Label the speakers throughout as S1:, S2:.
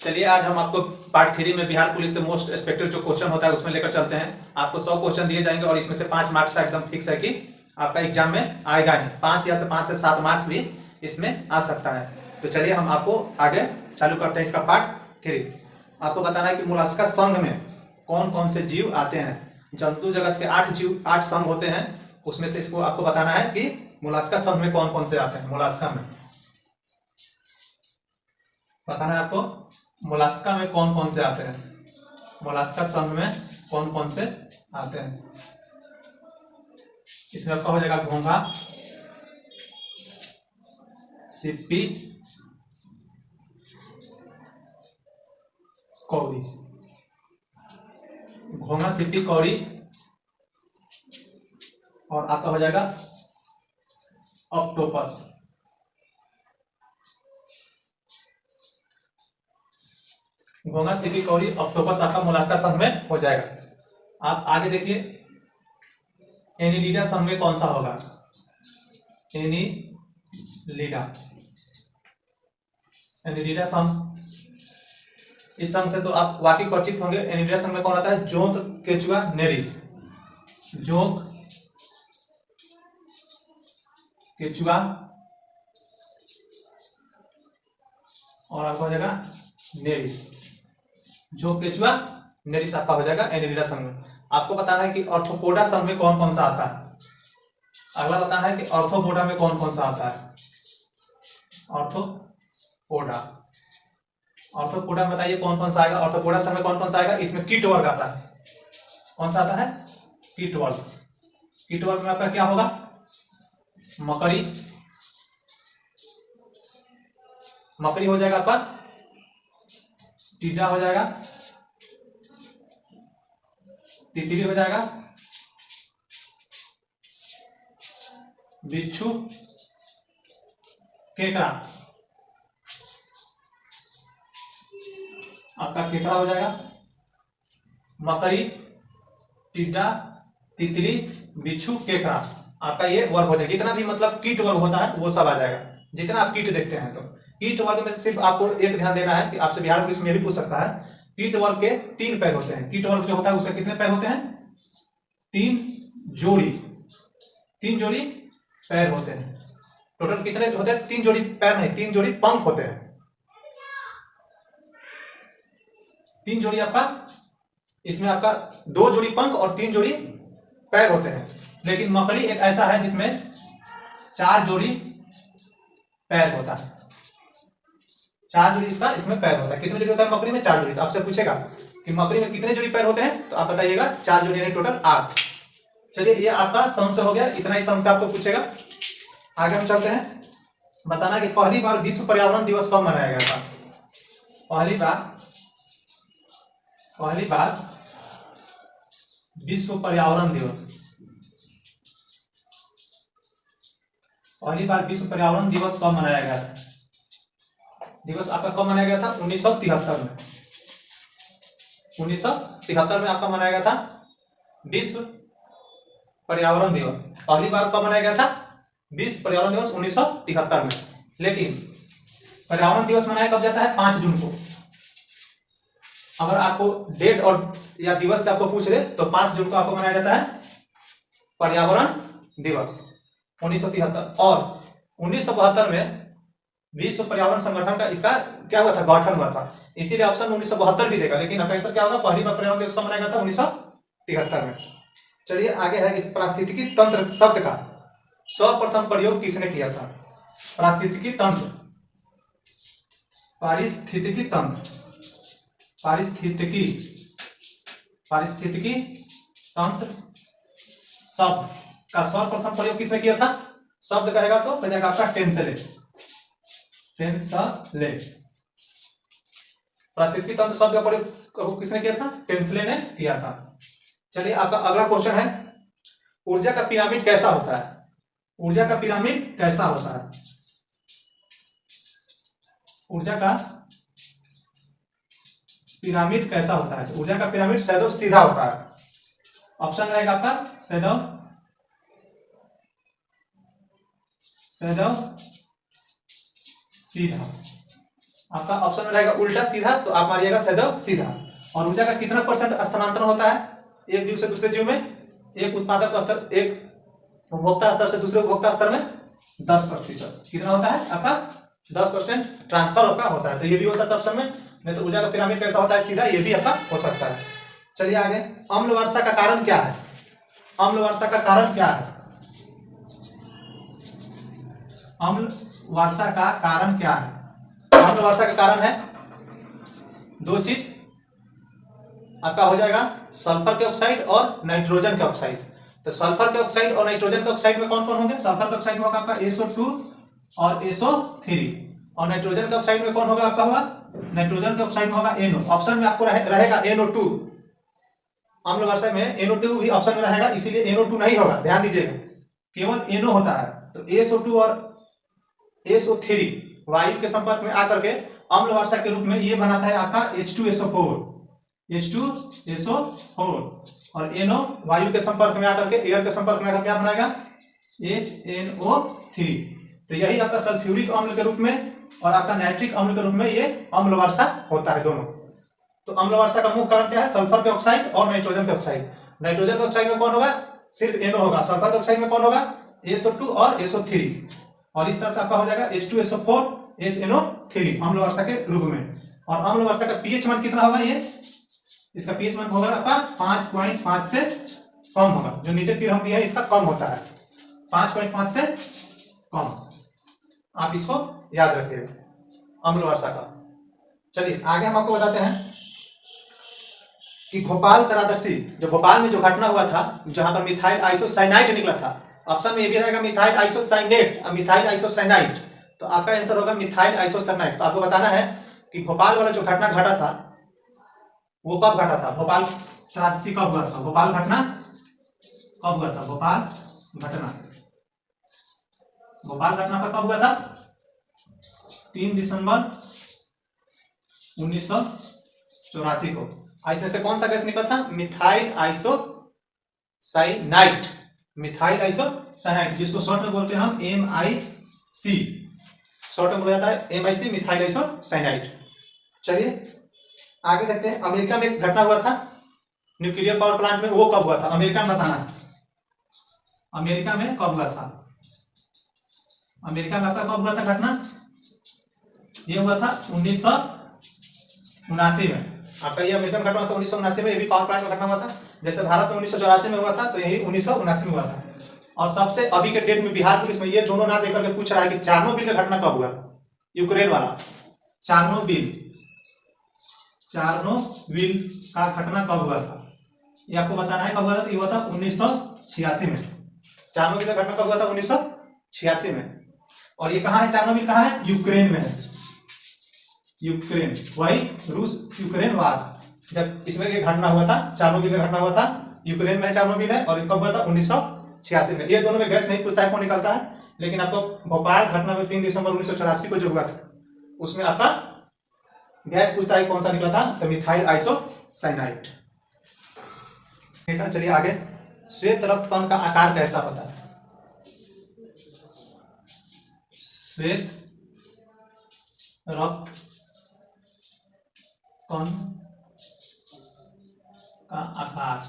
S1: चलिए आज हम आपको पार्ट 3 में बिहार पुलिस के मोस्ट एक्सपेक्टेड जो क्वेश्चन होता है उसमें लेकर चलते हैं। आपको 100 क्वेश्चन दिए जाएंगे और इसमें से 5 मार्क्स का एकदम फिक्स है कि आपका एग्जाम में आएगा ही। 5 से 7 मार्क्स भी इसमें आ सकता है। तो चलिए हम आपको आगे चालू करते हैं इसका पार्ट 3। आपको बताना है कि मोलस्का संघ में कौन कौन से जीव आते हैं। जंतु जगत के 8 संघ होते हैं, उसमें से इसको आपको बताना है कि मोलस्का संघ में कौन कौन से आते हैं। मोलस्का में बताना है आपको मोलस्का में कौन कौन से आते हैं। मोलस्का संघ में कौन कौन से आते हैं। इसमें आपका हो जाएगा घोंघा, सिप्पी, कौड़ी। घोंघा, सिप्पी, कौड़ी और आपका हो जाएगा ऑक्टोपस। घोंघा, सिप्पी, कौड़ी, ऑक्टोपस आपका मोलस्का संघ में हो जाएगा। आप आगे देखिए एनिलिडा संघ में कौन सा होगा। एनिलिडा संघ, इस संघ से तो आप वाकिफ परिचित होंगे। एनिलिडा संघ में कौन आता है। जोंक, केचुआ, नेरिस। जोंक, केचुआ और आपका हो जाएगा नेरिस। जोंक, केचुआ, नेरिस आपका हो जाएगा एनिलिडा संघ में। आपको बताना है कि ऑर्थोपोडा संघ में कौन कौन सा आता है। अगला बताना है कि ऑर्थोपोडा में कौन कौन सा आता है। ऑर्थोपोडा, ऑर्थोपोडा में बताइए कौन कौन सा आएगा। ऑर्थोपोडा संघ में कौन कौन सा आएगा। इसमें कीट वर्ग आता है। कौन सा आता है। कीट वर्ग। कीट वर्ग में आपका क्या होगा। मकड़ी, मकड़ी हो जाएगा आपका। टीडा हो जाएगा, तितली हो जाएगा, बिच्छू, केकड़ा, आपका केकड़ा हो जाएगा। मकड़ी, टिड्डा, तितली, बिच्छू, केकड़ा आपका ये वर्ग हो जाएगा। जितना भी मतलब कीट वर्ग होता है वो सब आ जाएगा, जितना आप कीट देखते हैं। तो कीट वर्ग में सिर्फ आपको एक ध्यान देना है कि आपसे बिहार पुलिस में भी पूछ सकता है। कीट वर्ग के 3 पैर होते हैं। कीट वर्ग जो होता है उसके कितने पैर होते हैं। 3 जोड़ी, 3 जोड़ी पैर होते हैं। टोटल कितने होते हैं। 3 जोड़ी पैर नहीं, 3 जोड़ी पंख होते हैं। 3 जोड़ी आपका, इसमें आपका 2 जोड़ी पंख और 3 जोड़ी पैर होते हैं। लेकिन मकड़ी एक ऐसा है जिसमें 4 जोड़ी पैर होता है। 4 जोड़ी इसका इसमें पैर होता है। कितने जोड़ी होता है मकड़ी में। 4 जोड़ी। तो आपसे पूछेगा कि मकड़ी में कितने जोड़ी पैर होते हैं, तो आप बताइएगा 4 जोड़ी यानी टोटल 8। चलिए ये आपका समझ हो गया। इतना ही समझ आपको पूछेगा। आगे हम चलते हैं। बताना कि पहली बार विश्व पर्यावरण दिवस कब मनाया गया था। पहली बार विश्व पर्यावरण दिवस, पहली बार विश्व पर्यावरण दिवस कब मनाया गया था। दिवस आपका कब मनाया गया था। 1973 में। 1973 में आपका मनाया गया था विश्व पर्यावरण दिवस। पहली बार कब मनाया गया था। विश्व पर्यावरण दिवस 1973 में। लेकिन पर्यावरण दिवस मनाया कब जाता है। 5 जून को। अगर आपको डेट और या दिवस से आपको पूछ ले तो 5 जून को आपको मनाया जाता है पर्यावरण दिवस 1973। और 1972 में विश्व पर्यावरण संगठन का इसका क्या हुआ था, गठन हुआ था। इसीलिए ऑप्शन 1972 भी देगा। लेकिन आपका आंसर क्या होगा। पहली बार पर्यावरण दिवस कब मनाया गया था। 1973 में। चलिए आगे है कि पारिस्थितिकी तंत्र शब्द का सर्वप्रथम प्रयोग किसने किया था। पारिस्थितिकी तंत्र, पारिस्थितिकी तंत्र, पारिस्थितिकी तंत्र शब्द का सर्वप्रथम प्रयोग किसने किया था। शब्द कहेगा तो हो जाएगा आपका टेंसले। पारिस्थितिकी तंत्र शब्द का प्रयोग किसने किया था। टेंसले ने किया था। चलिए आपका अगला क्वेश्चन है ऊर्जा का पिरामिड कैसा होता है। ऊर्जा का पिरामिड कैसा होता है। ऊर्जा का पिरामिड कैसा होता है। ऊर्जा का पिरामिड सदैव सीधा होता है। ऑप्शन रहेगा आपका सदैव सीधा। आपका ऑप्शन में रहेगा उल्टा सीधा, तो आप मारिएगा सदैव सीधा। और ऊर्जा का कितना परसेंट स्थानांतरण होता है एक जीव से दूसरे जीव में? एक उत्पादक स्तर, एक उपभोक्ता स्तर से दूसरे उपभोक्ता स्तर में 10%। कितना होता है आपका? 10% ट्रांसफर आपका होता है। तो ये भी हो सकता है ऑप्शन में। नहीं तो ऊर्जा का पिरामिड कैसा होता है? सीधा। ये भी आपका हो सकता है। चलिए आगे, अम्ल वर्षा का कारण क्या है? अम्ल वर्षा का कारण क्या है? अम्ल वर्षा का कारण क्या है? अम्ल वर्षा का कारण है दो चीज, आपका हो जाएगा सल्फर के ऑक्साइड और नाइट्रोजन के ऑक्साइड। तो सल्फर के ऑक्साइड और नाइट्रोजन के ऑक्साइड में कौन कौन होंगे? सल्फर के ऑक्साइड में होगा आपका SO2 और SO3, और नाइट्रोजन के ऑक्साइड में कौन होगा? आपका होगा नाइट्रोजन के ऑक्साइड में होगा NO। ऑप्शन में आपको रहेगा NO2। अम्ल वर्षा में NO2 भी ऑप्शन में रहेगा, इसीलिए NO2 नहीं होगा, ध्यान दीजिएगा, केवल NO होता है। तो SO2 और SO3 वायु के संपर्क में आकर के अम्ल वर्षा के रूप में ये बनाता है आपका H2SO4 और NO वायु के संपर्क में आकर के, एयर के संपर्क में आकर क्या बनाएगा? HNO3। तो यही आपका सल्फ्यूरिक अम्ल के रूप में और आपका नाइट्रिक अम्ल के रूप में ये अम्ल वर्षा होता है दोनों। तो अम्ल वर्षा का मुख्य कारण क्या है? सल्फर के ऑक्साइड और नाइट्रोजन के ऑक्साइड। नाइट्रोजन के ऑक्साइड में कौन होगा? सिर्फ NO होगा। सल्फर के ऑक्साइड में कौन होगा? SO2 और SO3। और इस तरह से आपका हो जाएगा H2SO4 HNO3 अम्ल वर्षा के रूप में। और अम्ल वर्षा का पीएच मान कितना होगा? ये इसका पीएच मान होगा आपका 5.5 से कम होगा। जो नीचे तीर हम दिया है इसका कम होता है, 5.5 से कम। आप इसको याद रखिएगा अम्ल वर्षा का। चलिए आगे हम आपको बताते हैं कि भोपाल तरादर्शी, जो भोपाल में जो घटना हुआ था जहां पर मिथाइल आइसोसाइनाइड निकला था। ऑप्शन में ये भी रहेगा मिथाइल आइसोसाइनेट और मिथाइल आइसोसाइनाइड। तो आपका आंसर होगा मिथाइल आइसोसाइनाइड। तो आपको बताना है कि भोपाल वाला जो घटना घटा था वो कब घटा था? भोपाल तरादर्शी कब हुआ था? भोपाल घटना कब हुआ था? भोपाल घटना का कब हुआ था? 3 दिसंबर 1984 को। इसमें से कौन सा गैस निकला था? Methyl isocyanide. मिथाइल आइसोसाइनाइड जिसको शॉर्ट में बोलते हैं हम MIC, शॉर्ट में बोला जाता है MIC, मिथाइल आइसोसाइनाइड। चलिए आगे देखते हैं। अमेरिका में एक घटना हुआ था न्यूक्लियर पावर प्लांट में, वो कब हुआ था? अमेरिका में बताना है। अमेरिका में कब हुआ था? अमेरिका में आपका कब हुआ था घटना? ये हुआ था 1979 में। आपका ये अमेरिका में घटना हुआ था 1979 में। ये भी पावर प्लांट में घटना हुआ था। जैसे भारत में 1984 में हुआ था, तो यही 1979 में हुआ था। और सबसे अभी के डेट में बिहार पुलिस में ये दोनों ना देकर के पूछ रहा है कि चार्नोबिल का घटना कब हुआ? यूक्रेन वाला चार्नोबिल का घटना कब हुआ था? ये आपको बताना है कब हुआ था। तो ये हुआ था 1986 में। चार्नोबिल का घटना कब हुआ था? 1986 में। और ये कहाँ है? चार्नोबिल कहाँ है? यूक्रेन में है। यूक्रेन, वही रूस यूक्रेन वार, जब इसमें एक घटना हुआ था, चार्नोबिल का घटना हुआ था, यूक्रेन में चार्नोबिल है। और कब हुआ था? 1986 में। ये दोनों में गैस नहीं पूछता है कौन निकलता है, लेकिन आपको भोपाल घटना में 3 दिसंबर 1984 को जो हुआ था उसमें आपका गैस पूछता है कौन सा निकला था? तो मिथाइल आइसोसाइनाइड। ठीक है, चलिए आगे। श्वेत रक्त कण का आकार कैसा होता है? श्वेत रक्त कण का आकार,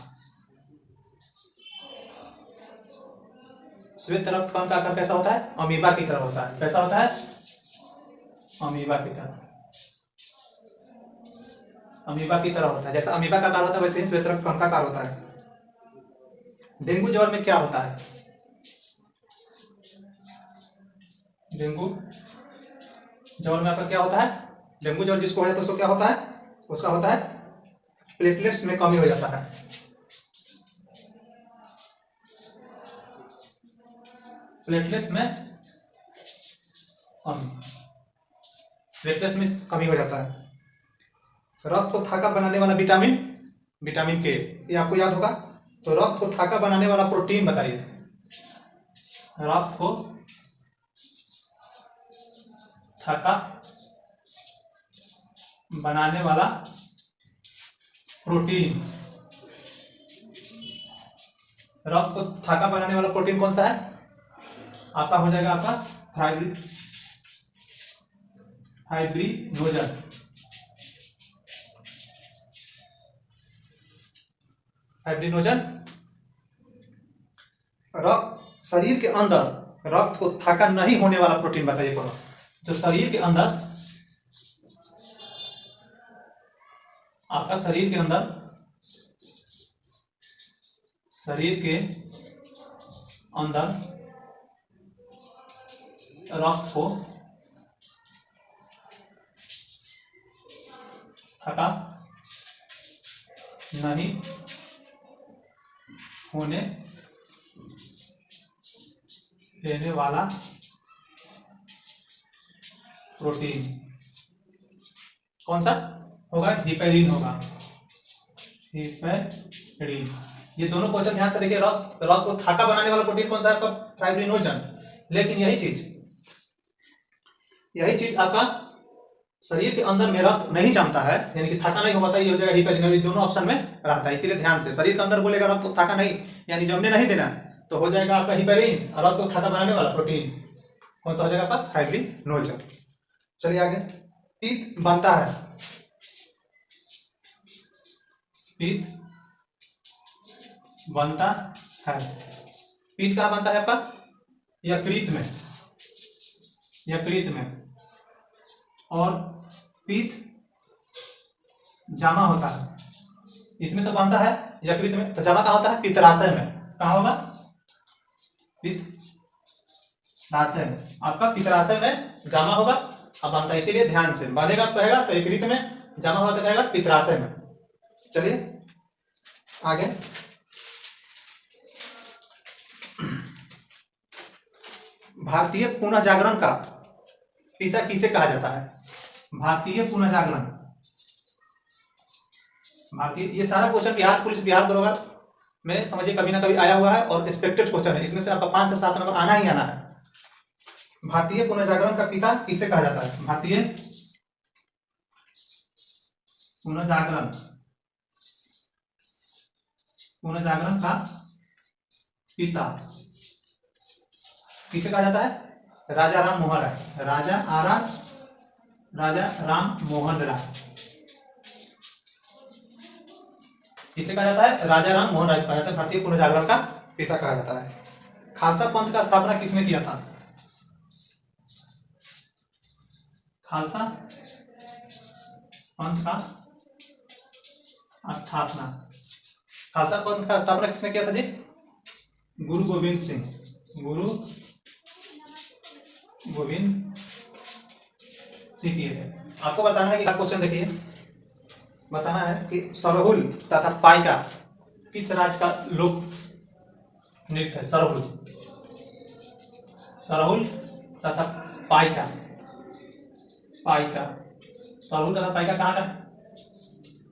S1: श्वेत रक्त कण का आकार कैसा होता है? अमीबा की तरह होता है। कैसा होता है? अमीबा की तरह। अमीबा की तरह होता है। जैसा अमीबा का आकार होता है वैसे ही श्वेत रक्त कण का आकार होता है। डेंगू ज्वर में क्या होता है? डेंगू ज्वर में आपका क्या होता है? डेंगू ज्वर जिसको है तो उसको क्या होता है? उसका होता है प्लेटलेट्स में कमी हो जाता है। प्लेटलेट्स में कमी हो जाता है। रक्त को थाका बनाने वाला विटामिन के, ये आपको याद होगा। तो रक्त को थाका बनाने वाला प्रोटीन बताइए। रक्त को थाका बनाने वाला प्रोटीन, रक्त को थाका बनाने वाला प्रोटीन कौन सा है? आपका हो जाएगा आपका फाइब्रिनोजन। फाइब्रिनोजन रक्त, शरीर के अंदर रक्त को थका नहीं होने वाला प्रोटीन बताइए कौन, जो शरीर के अंदर, आपका शरीर के अंदर, शरीर के अंदर रक्त को थका नहीं होने देने वाला प्रोटीन कौन सा होगा? हिपेरिन होगा, हिपेरिन। ये दोनों क्वेश्चन ध्यान से देखिए। रक्त को थका बनाने वाला प्रोटीन कौन सा है आपका? फाइब्रिनोजन। लेकिन यही चीज आपका शरीर के अंदर में रक्त नहीं जमता है, यानी कि थका नहीं हो पाता, ये हो जाएगा हिपेरिन। ये दोनों ऑप्शन में रहता है, इसीलिए ध्यान से शरीर के अंदर बोलेगा रक्त को थका नहीं, यानी जमने नहीं देना, तो हो जाएगा आपका हिपेरिन। और रक्त को थका बनाने वाला प्रोटीन कौन सा हो जाएगा आपका? फाइब्रिनोजन। चलिए आगे। पित्त बनता है, पित्त बनता है। पित्त कहाँ बनता है आपका? यकृत में, यकृत में। और पित्त जमा होता है, इसमें तो बनता है यकृत में, तो जमा कहाँ होता है? पित्ताशय में। कहाँ होगा? पित्ताशय में। आपका पित्ताशय में जमा होगा, अब बनता है, इसीलिए ध्यान से बनेगा, कहेगा तो यकृत में, जमा होगा तो कहेगा पित्ताशय में। चलिए आगे। भारतीय पुनर्जागरण का पिता किसे कहा जाता है? भारतीय पुनर्जागरण, भारतीय, ये सारा क्वेश्चन बिहार पुलिस, बिहार दरोगा में समझिए कभी ना कभी आया हुआ है और एक्सपेक्टेड क्वेश्चन है, इसमें से आपका 5 से 7 नंबर आना ही आना है। भारतीय पुनर्जागरण का पिता किसे कहा जाता है? भारतीय पुनर्जागरण, पुनर्जागरण का पिता किसे कहा जाता है? राजा राम मोहन राय, राजा राम मोहन राय। किसे कहा जाता है? राजा राम मोहन राय कहा जाता है, भारतीय पुनर्जागरण का पिता कहा जाता है। खालसा पंथ का स्थापना किसने किया था? खालसा पंथ का स्थापना, खालसा पंथ का स्थापना किसने किया था जी? गुरु गोविंद सिंह, गुरु गोविंद सिंह किए थे। आपको बताना है कि क्वेश्चन देखिए, बताना है कि सरहुल तथा पाइका किस राज्य का लोक नृत्य है? सरहुल, सरहुल तथा पाइका, पाइका, सरहुल तथा पाइका कहाँ का?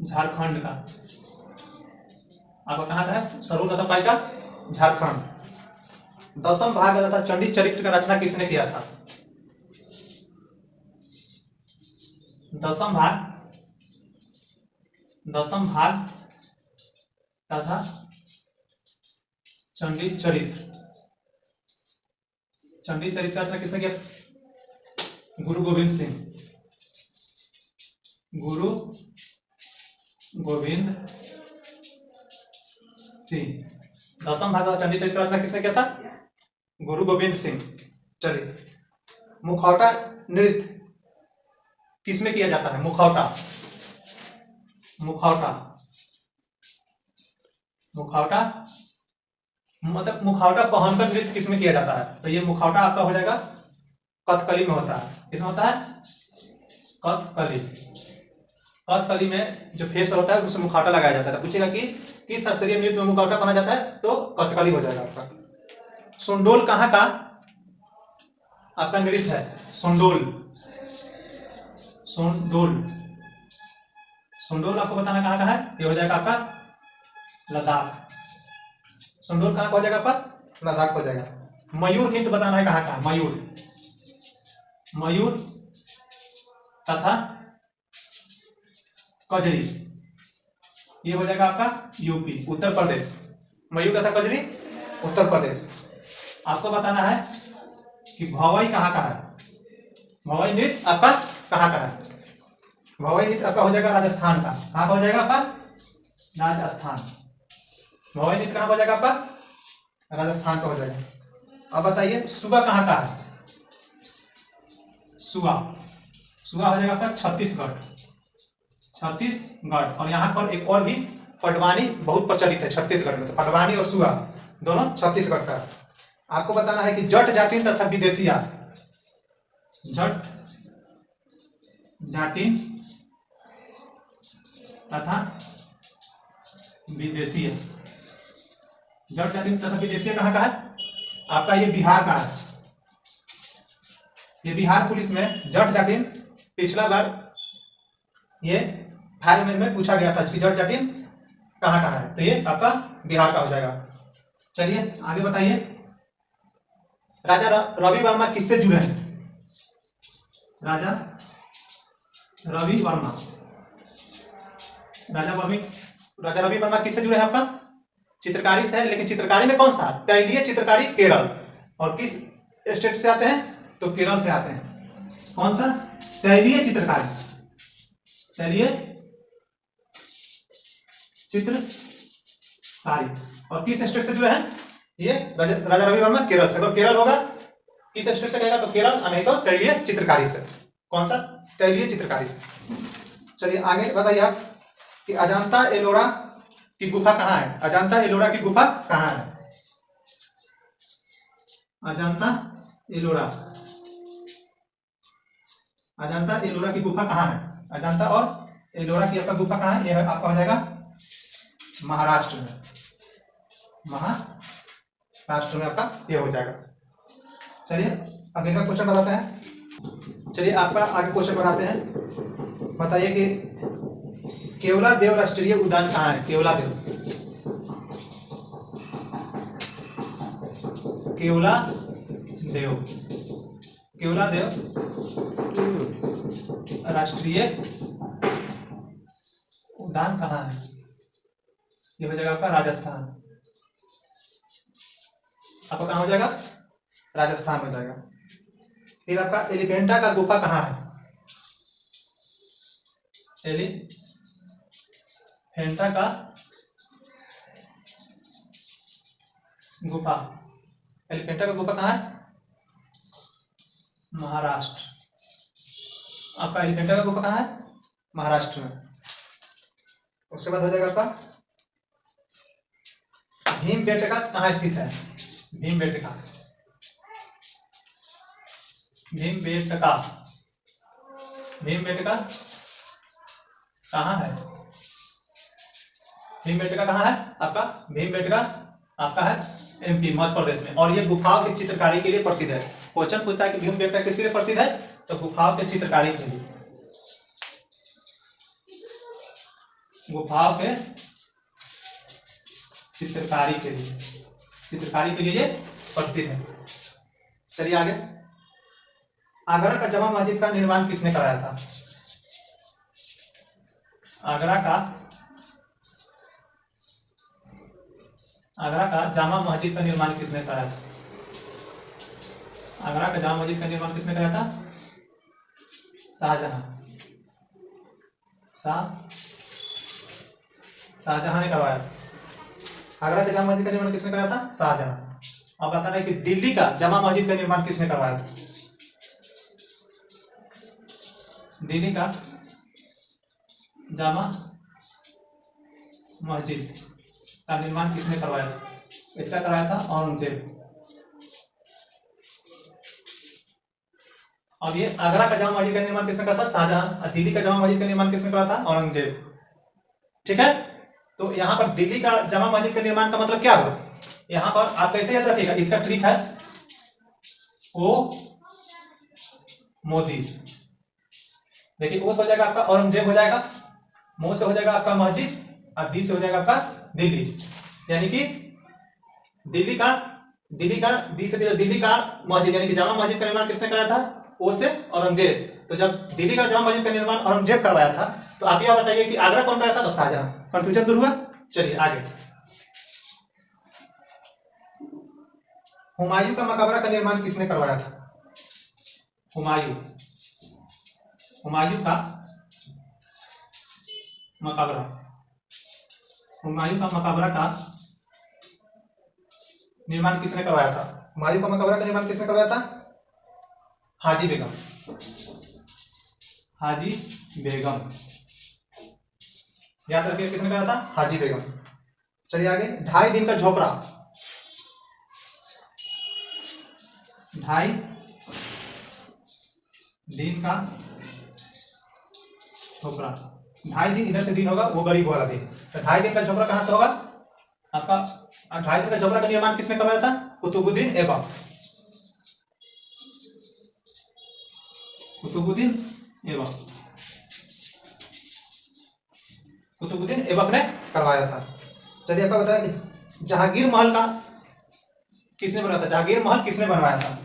S1: झारखंड का। आपका कहाँ का है? सरहुल तथा पाइका, झारखंड। दसम भाग तथा चंडी चरित्र का रचना किसने किया था? दसम भाग तथा चंडी चरित्र, चंडी चरित्र का रचना किसने किया? गुरु गोविंद सिंह, गुरु गोविंद सिंह। दसम भाग तथा चंडी चरित्र का रचना किसने किया था? गुरु गोविंद सिंह। चलिए, मुखौटा नृत्य किसमें किया जाता है? मुखौटा, मुखौटा, मुखौटा मतलब मुखौटा पहनकर नृत्य किसमें किया जाता है? तो ये मुखौटा आपका हो जाएगा कथकली में होता है। किसमें होता है? कथकली। कथकली में जो फेस पर होता है उसमें मुखौटा लगाया जाता है। पूछेगा कि किस शास्त्रीय नृत्य में मुखौटा पहना जाता है? तो कथकली हो जाएगा आपका। सुंडोल कहाँ का आपका नृत्य है? सुंडोल, सुंडोल, सुंडोल आपको बताना कहाँ का है? ये हो जाएगा आपका लद्दाख। सुंडोल कहाँ का हो जाएगा आपका? लद्दाख हो जाएगा। मयूर नृत्य बताना है कहाँ का? मयूर, मयूर तथा कजरी, ये हो जाएगा आपका यूपी, उत्तर प्रदेश। मयूर तथा कजरी उत्तर प्रदेश। आपको बताना है कि भवई कहाँ का है? भवई नृत्य आपका कहाँ का है? भवई नीति आपका हो जाएगा राजस्थान का। कहाँ का हो जाएगा आपका? राजस्थान। भवई नीति कहाँ का हो जाएगा आपका? राजस्थान का हो जाएगा। अब बताइए सुबह कहाँ का है? सुबह सुबह हो जाएगा आपका छत्तीसगढ़। छत्तीसगढ़। और यहाँ पर एक और भी पटवानी बहुत प्रचलित है छत्तीसगढ़ में, तो पटवानी और सुबह दोनों छत्तीसगढ़ का। आपको बताना है कि जट जाटिन तथा विदेशिया, जट जाटिन तथा विदेशीय, जट जातिन तथा विदेशीय कहाँ का है? आपका ये बिहार का है। ये बिहार पुलिस में जट जाटिन पिछला बार ये फायर में पूछा गया था कि जट जाटिन कहाँ का है, तो ये आपका बिहार का हो जाएगा। चलिए आगे बताइए, राजा रवि वर्मा किससे जुड़े हैं? राजा रवि वर्मा, राजा रवि वर्मा किससे जुड़े हैं? आपका चित्रकारी से है, लेकिन चित्रकारी में कौन सा? तैलीय चित्रकारी केरल। और किस स्टेट से आते हैं? तो केरल से आते हैं। कौन सा? तैलीय चित्रकारी, तैलीय चित्रकारी। और किस स्टेट से जुड़े हैं? ये राजा रवि वर्मा केरल से। अगर केरल होगा, किस स्टेट से कहेगा? तो केरल, नहीं तो तैलीय चित्रकारी से। कौन सा? तैलीय चित्रकारी से। चलिए आगे बताइए आप कि अजंता एलोरा की गुफा कहाँ है? अजंता एलोरा की गुफा कहाँ है? अजंता एलोरा, अजंता एलोरा की गुफा कहाँ है? अजंता और एलोरा की आपका गुफा कहाँ है? यह आपका हो जाएगा महाराष्ट्र में। महाराष्ट्र में आपका यह हो जाएगा। चलिए आगे का क्वेश्चन बताते हैं। चलिए आपका आगे क्वेश्चन बनाते हैं। बताइए कि केवला देव राष्ट्रीय उद्यान कहाँ है? केवला देव, केवला देव, केवला देव राष्ट्रीय उद्यान कहाँ है? ये हो जाएगा आपका राजस्थान। आपका कहाँ हो जाएगा? राजस्थान हो जाएगा। फिर आपका एलिफेंटा का गुफा कहाँ है? एलिफेंटा का गुफा, एलिफेंटा का गुफा कहाँ है? महाराष्ट्र। आपका एलिफेंटा का गुफा कहाँ है? महाराष्ट्र में। उसके बाद हो जाएगा आपका भीमबेटका कहाँ स्थित है? भीमबेटका, भीमबेटका, भीमबेटका कहाँ है? भीमबेटका कहाँ है? आपका भीमबेटका आपका है एमपी, मध्य प्रदेश में। और ये गुफाओं की चित्रकारी के लिए प्रसिद्ध है। क्वेश्चन पूछता है कि भीमबेटका किसके लिए प्रसिद्ध है? तो गुफाओं के चित्रकारी के लिए, गुफाओं के चित्रकारी के लिए, चित्रकारी के लिए ये प्रसिद्ध है। चलिए आगे, आगरा का जामा मस्जिद का निर्माण किसने कराया था? आगरा का जामा मस्जिद का निर्माण किसने कराया था? आगरा का जामा मस्जिद का निर्माण किसने कराया था? शाहजहां। शाहजहां ने करवाया। आगरा के जामा मस्जिद का निर्माण किसने कराया था? शाहजहां। अब बताना है कि दिल्ली का जामा मस्जिद का निर्माण किसने करवाया था? दिल्ली का जामा मस्जिद का निर्माण किसने करवाया था? इसका कराया था औरंगजेब। अब ये आगरा का जामा मस्जिद का निर्माण किसने करा था? शाहजहां। और दिल्ली का जामा मस्जिद का निर्माण किसने करा था? औरंगजेब। ठीक है, तो यहाँ पर दिल्ली का जामा मस्जिद का निर्माण का मतलब क्या हुआ? यहाँ पर आप कैसे याद रखिएगा, इसका ट्रिक है ओ मोदी। देखिए, ओ से हो जाएगा आपका औरंगजेब हो जाएगा, मो से हो जाएगा आपका मस्जिद, और दी से हो जाएगा आपका दिल्ली। यानी कि दिल्ली का दी से दिल्ली का मस्जिद, यानी कि जामा मस्जिद का निर्माण किसने कराया था? ओ से औरंगजेब। तो जब दिल्ली का जामा मस्जिद का निर्माण औरंगजेब करवाया था, तो आप यह बताइए कि आगरा कौन कराया था? तो शाहजहां। कंफ्यूजन दूर हुआ। चलिए आगे, हुमायूं का मकबरा का निर्माण किसने करवाया था? हुमायूं का मकबरा, हुमायूं का मकबरा का निर्माण किसने करवाया था? हुमायूं का मकबरा का निर्माण किसने करवाया था? हाजी बेगम, हाजी बेगम, याद रखिए किसने करा था? हाजी बेगम। चलिए आगे, 2.5 दिन का झोपड़ा, 2.5 दिन का झोपड़ा, 2.5 दिन इधर से दिन होगा, वो गरीब वाला दिन, तो 2.5 दिन का झोपड़ा कहां से होगा आपका? 2.5 दिन का झोपड़ा का निर्माण किसने करवाया था? कुतुबुद्दीन ऐबक, कुतुबुद्दीन ऐबक, कुतुबुद्दीन ऐबक ने करवाया था। चलिए आपको बताया कि जहांगीर महल का किसने बनवाया था? जहांगीर महल किसने बनवाया था?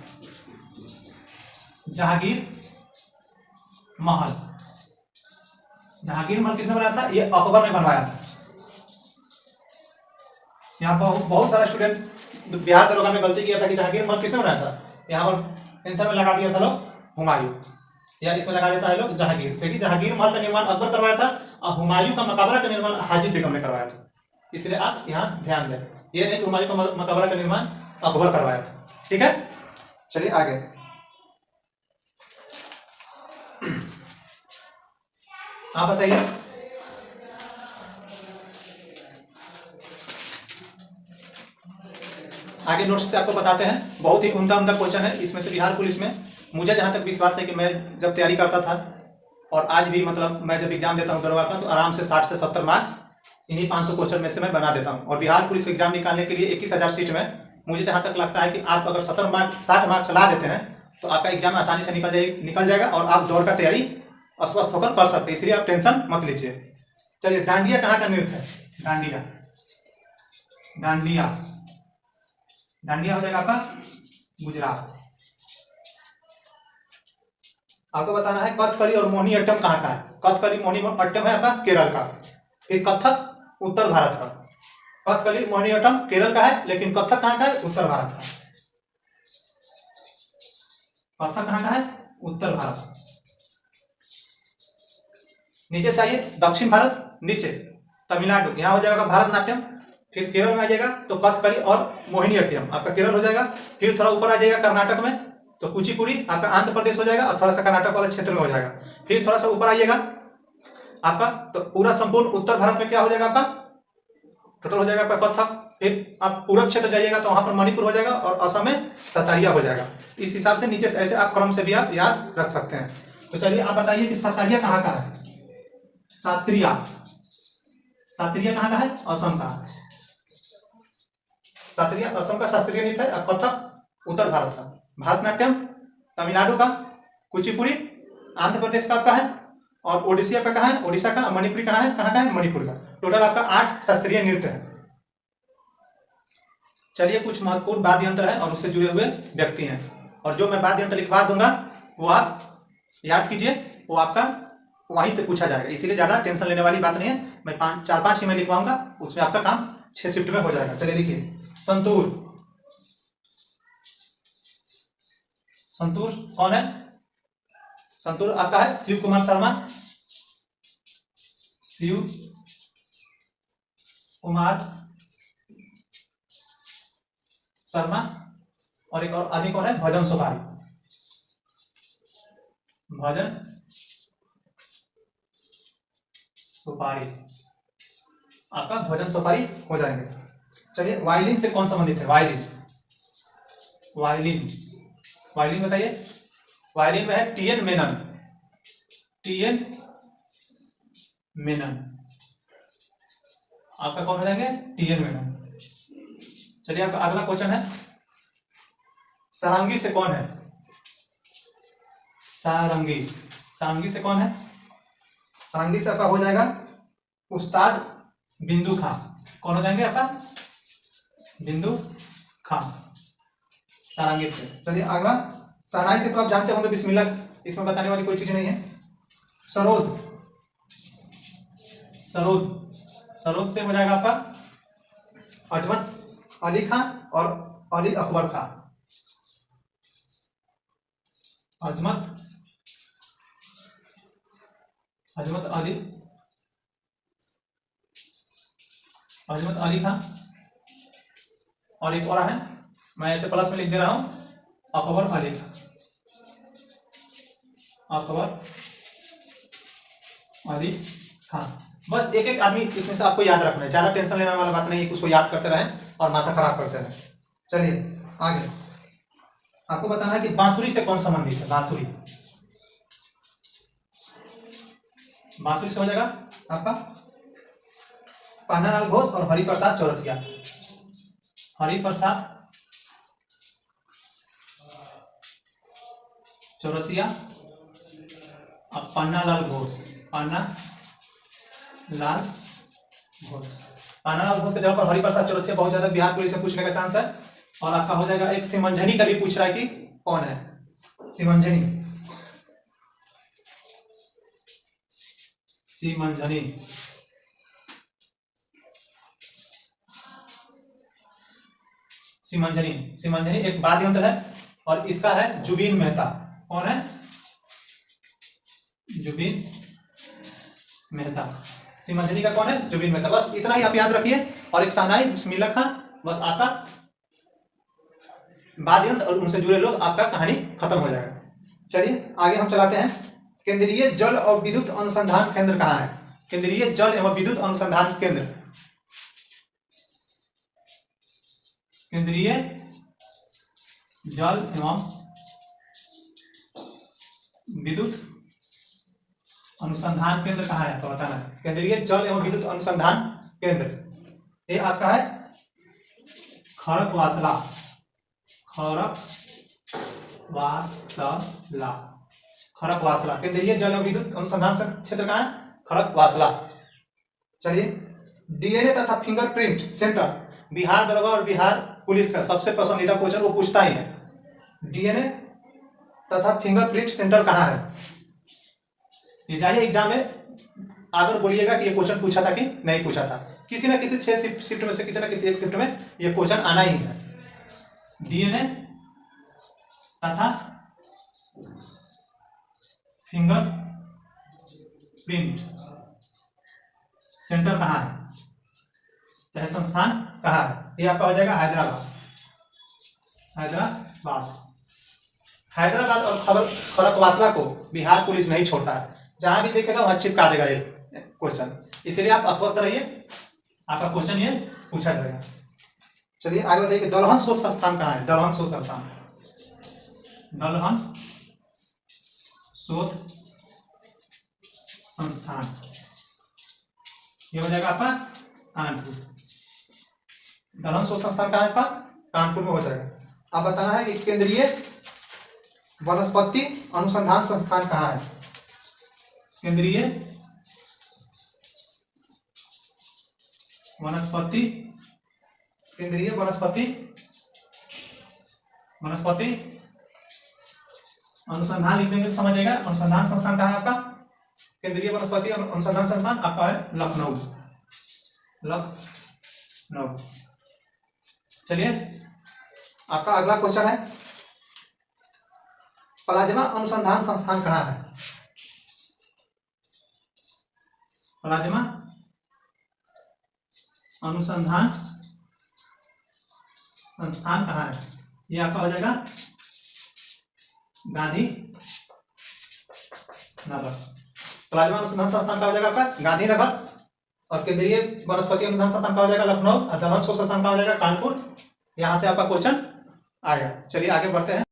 S1: जहांगीर महल, जहांगीर महल किसने बनाया था? ये अकबर ने बनवाया था। यहाँ पर बहुत सारा स्टूडेंट बिहार दरोगा में गलती किया था कि जहांगीर महल किसने बनाया था, यहाँ पर आंसर में लगा दिया था लोग हुमायूं, या इसमें लगा देता है लोग जहांगीर। देखिए जहांगीर महल का निर्माण अकबर करवाया था और हुमायूं का मकबरा का निर्माण हाजी बेगम ने करवाया था, इसलिए आप यहाँ ध्यान दें, ये नहीं हुमायूं का मकबरा का निर्माण अकबर करवाया था। ठीक है, चलिए आगे, आप बताइए। आगे नोट्स से आपको बताते हैं, बहुत ही उम्दा क्वेश्चन है इसमें से बिहार पुलिस में। मुझे जहां तक विश्वास है कि मैं जब तैयारी करता था और आज भी मतलब मैं जब एग्जाम देता हूं दरोगा का, तो आराम से 60 से 70 मार्क्स इन्हीं 500 क्वेश्चन में से मैं बना देता हूं। और बिहार पुलिस एग्जाम निकालने के लिए 21,000 सीट में मुझे जहां तक लगता है कि आप अगर 60 मार्क्स ला देते हैं तो आपका एग्जाम आसानी से निकल जाएगा और आप दौड़ का तैयारी अस्वस्थ होकर कर सकते हैं, इसलिए आप टेंशन मत लीजिए। चलिए, डांडिया कहाँ का नृत्य है? डांडिया, डांडिया, डांडिया हो जाएगा आपका गुजरात। आपको बताना है कथकली और मोहिनीअट्टम कहाँ का है? कथकली मोहिनीअट्टम है आपका केरल का, फिर कथक उत्तर भारत का। कथकली मोहिनीअट्टम केरल का है, लेकिन कथक कहाँ का है? उत्तर भारत का। कथक कहाँ का है? उत्तर भारत। नीचे से आइए, दक्षिण भारत, नीचे तमिलनाडु, यहाँ हो जाएगा भारतनाट्यम। फिर केरल में आ जाएगा तो कथकली और मोहिनीअट्टम आपका केरल हो जाएगा। फिर थोड़ा ऊपर आ जाएगा कर्नाटक में तो कुचिपुड़ी आपका आंध्र प्रदेश हो जाएगा और थोड़ा सा कर्नाटक वाले क्षेत्र में हो जाएगा। फिर थोड़ा सा ऊपर आइएगा आपका तो पूरा संपूर्ण उत्तर भारत में क्या हो जाएगा आपका? टोटल हो जाएगा आपका कथक। फिर आप पूरब क्षेत्र जाइएगा तो वहां पर मणिपुर हो जाएगा और असम में सतारिया हो जाएगा। इस हिसाब से नीचे से ऐसे आप क्रम से भी आप याद रख सकते हैं। तो चलिए आप बताइए कि सतारिया कहाँ का है? सात्रिया, सात्रिया कहाँ का है? असम का। सात्रिया असम का शास्त्रीय नृत्य है। कथक उत्तर भारत का, भारतनाट्यम तमिलनाडु का, कुचिपुड़ी आंध्र प्रदेश का आपका है और ओडिशा का कहाँ है? ओडिशा का। मणिपुरी कहाँ है? कहाँ का है? मणिपुर का। टोटल आपका 8 शास्त्रीय नृत्य है। चलिए, कुछ महत्वपूर्ण वाद्य यंत्र है और उससे जुड़े हुए व्यक्ति हैं, और जो मैं वाद्य यंत्र लिखवा दूंगा वो आप याद कीजिए, वो आपका वहीं से पूछा जाएगा, इसीलिए ज्यादा टेंशन लेने वाली बात नहीं है। मैं 4-5 ही मैं लिखवाऊंगा, उसमें आपका काम 6 शिफ्ट में हो जाएगा। चलिए लिखिए, संतूर। संतूर कौन है? संतूर आपका है शिव कुमार शर्मा, शिव कुमार शर्मा। और एक और आदमी कौन है? भजन सुपारी, भजन सुपारी, आपका भजन सुपारी हो जाएंगे। चलिए, वायलिन से कौन संबंधित है? वायलिन, वायलिन, वायलिन बताइए। वायलिन में है टी.एन. मेनन, टी.एन. मेनन, आपका कौन हो जाएंगे? टी.एन. मेनन। चलिए, आपका अगला क्वेश्चन है, सारंगी से कौन है? सारंगी, सारंगी से कौन है? सारंगी से आपका हो जाएगा उस्ताद बिंदु खां। कौन हो जाएंगे आपका? बिंदु खां, सारंगी से। चलिए अगला, शहनाई से तो आप जानते होंगे, बिस्मिल्लाह, इसमें बताने वाली कोई चीज नहीं है। सरोद, सरोद, सरोद से हो जाएगा आपका अजमत अली खां और अली अकबर खां। अजमत अजमत अली, अजमत अली था। और एक और है, मैं ऐसे प्लस में लिख दे रहा हूं, अकबर अली था, अकबर अली खान। बस एक एक आदमी इसमें से आपको याद रखना है, ज्यादा टेंशन लेने वाला बात नहीं है, उसको याद करते रहें और माथा खराब करते रहें। चलिए आगे आपको बताना है कि बांसुरी से कौन संबंधित है। बांसुरी, बांसुरी से हो जाएगा आपका पान्नालाल घोष और हरिप्रसाद चौरसिया। हरिप्रसाद चौरसिया और पन्नालाल घोष, पन्नालाल घोष। पन्नालाल घोष के जगह पर हरिप्रसाद चौरसिया बहुत ज्यादा बिहार पुलिस में पूछने का चांस है। और आपका हो जाएगा एक सिमंझनी का भी पूछ रहा है कि कौन है सिमंझनी, सिमंझनी। सिमंझनी, सिमंझनी एक वाद्य यंत्र है और इसका है जुबीन मेहता। कौन है? जुबीन मेहता। सिमंझनी का कौन है? जुबीन मेहता। बस इतना ही आप याद रखिए। और एक शहनाई बिस्मिल्लाह खान, बस आपका वाद्य यंत्र और उनसे जुड़े लोग, आपका कहानी खत्म हो जाएगा। चलिए आगे हम चलाते हैं। केंद्रीय जल और विद्युत अनुसंधान केंद्र कहाँ है? केंद्रीय जल एवं विद्युत अनुसंधान केंद्र, केंद्रीय जल एवं विद्युत अनुसंधान केंद्र कहाँ है? तो बताना है। केंद्रीय जल एवं विद्युत अनुसंधान केंद्र ये आपका है खड़कवासला, खड़कवासला, खड़कवासला। केंद्रीय जल एवं विद्युत अनुसंधान क्षेत्र कहाँ है? खड़कवासला। चलिए डीएनए तथा फिंगरप्रिंट सेंटर, बिहार दरोगा और बिहार पुलिस का सबसे पसंदीदा क्वेश्चन वो पूछता ही है। डीएनए तथा फिंगरप्रिंट सेंटर कहाँ है? ये जाइए एग्जाम में अगर बोलिएगा कि ये क्वेश्चन पूछा था कि नहीं पूछा था, किसी ना किसी 6 शिफ्ट में से किसी ना किसी एक शिफ्ट में ये क्वेश्चन आना ही है। डीएनए तथा फिंगरप्रिंट सेंटर कहाँ है, चाहे संस्थान कहाँ है? ये आपका हो जाएगा हैदराबाद, हैदराबाद। हैदराबाद और खड़कवासला को बिहार पुलिस नहीं छोड़ता है, जहां भी देखेगा वहां चिपका देगा ये क्वेश्चन। इसलिए आप अस्वस्थ रहिए, आपका क्वेश्चन ये पूछा जाएगा। चलिए आगे बताइए दलहन शोध संस्थान कहाँ है? दलहन शोध संस्थान, दलहन शोध संस्थान ये हो जाएगा आपका कानपुर। दलहन शोध संस्थान कहाँ है आपका? कानपुर में हो जाएगा। अब बताना है कि केंद्रीय वनस्पति अनुसंधान संस्थान कहाँ है? केंद्रीय वनस्पति, केंद्रीय वनस्पति अनुसंधान लिख देंगे तो समझिएगा। अनुसंधान संस्थान कहाँ है आपका? केंद्रीय वनस्पति अनुसंधान संस्थान आपका है लखनऊ, लखनऊ। चलिए आपका अगला क्वेश्चन है प्लाज्मा अनुसंधान संस्थान कहाँ है? प्लाज्मा अनुसंधान संस्थान कहाँ है? ये आपका हो जाएगा गांधीनगर। प्लाज्मा अनुसंधान संस्थान का हो जाएगा आपका गांधीनगर। और केंद्रीय वनस्पति अनुसंधान संस्थान का हो जाएगा लखनऊ। और दलहन शोध संस्थान का हो जाएगा कानपुर। यहां से आपका क्वेश्चन आएगा। चलिए आगे बढ़ते हैं।